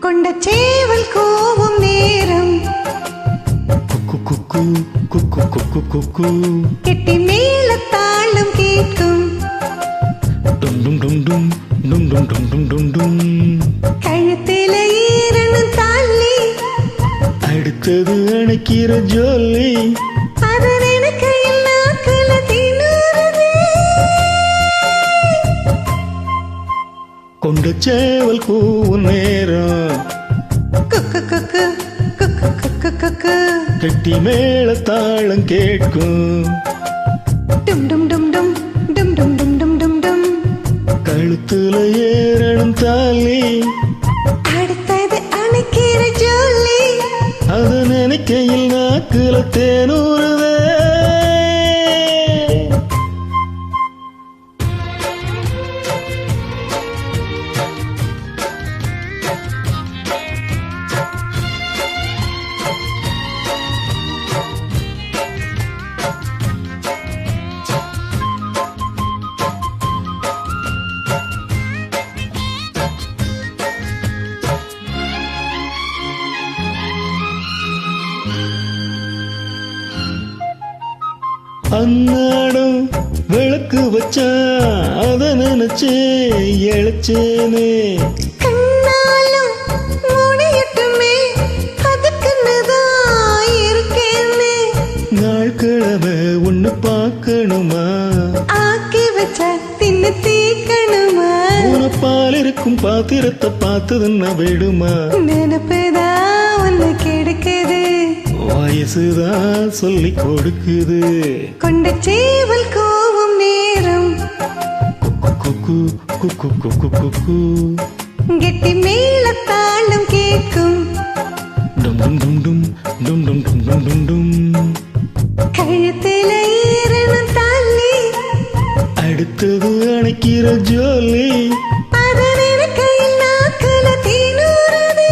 கொண்ட சேவல் கூவும் நேரம் கெட்டி மேல தாளம் கேட்கும் கழுத்தில ஈரணும் தாலி அடுத்தது அணைக்கிற ஜோலி அதன் எனக்கு நாக்குல திணுறுது கொண்ட சேவல் கூவும் நேரம் குக்கு குக்கு குக்கு குக்கு குக்கு கெட்டி மேல தாளம் கேட்கும் டும் டும் டும் டும் டும் டும் டும் டும் டும் டும் கழுத்துல ஏறணும் தாலி அடுத்தது அணைக்கிற ஜோலி அத நினைக்கையில் நாக்குல தேனூறுதே அன்னாடம் விளக்கு வச்சா அத நினைச்சே இழைச்சேனே கண்ணாலும் முடியட்டுமே அதுக்குன்னுதான் இருக்கேனே நாள் கிழமை ஒண்ணு பார்க்கணுமா ஆக்கி வச்ச தின்னு தீக்கணுமா பால் இருக்கும் பாத்திரத்தை பார்த்ததுன்னா விடுமா நினைப்புதான் ஒன்னு கெடுக்குது வயசுதான் சொல்லி கொடுக்குது கொண்ட சேவல் கூவும் நேரம் குக்கு குக்கு குக்கு குக்கு கெட்டி மேல தாளம் கேட்கும் டும் டும் டும் டும் டும் டும் டும் டும் டும் டும் கழுத்தில ஈரணும் தாலி அடுத்தது அணைக்கிற ஜோலி அதன் இருக்கையில் நாக்குல தீனூறுது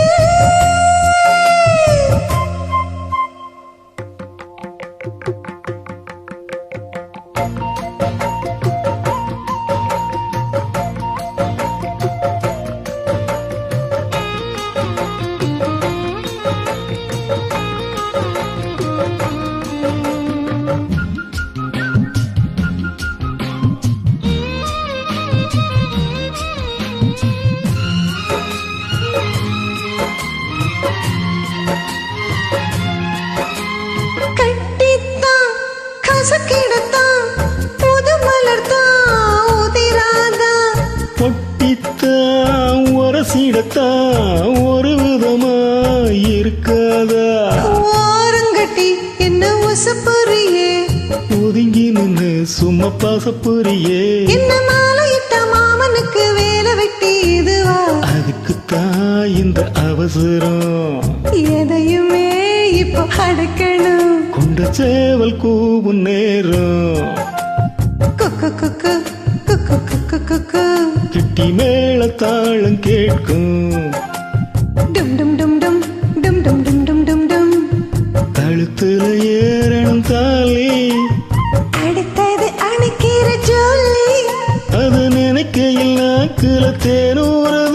கட்டித்தான் கசக்கிடத்தான் புது மலர்த்தான் உதிராதான் பொட்டித்தான் உரசிடத்தான் ஒரு விதமா இருக்காதா ஓரங்கட்டி என்ன உசப்புரியே ஒதுங்கி நின்று சும்மா பாசப்புரியே என்ன மாலையிட்ட மாமனுக்கு வேலை வெட்டி இதுவா அதுக்குத்தான் இந்த அவசரம் எதையுமே இப்போ அடக்கணும் கொண்ட சேவல் கூவும் நேரம் குக்கு குக்கு குக்கு குக்கு குக்கு கிட்டி மேல தாளம் கேட்கும் டும் டும் டும் டும் டும் டும் டும் டும் டும் டும் கழுத்துல ஏறணும் தாலி அடுத்தது அணைக்கிற ஜோலி அத நினைக்கையில் நாக்குல தேனூறுது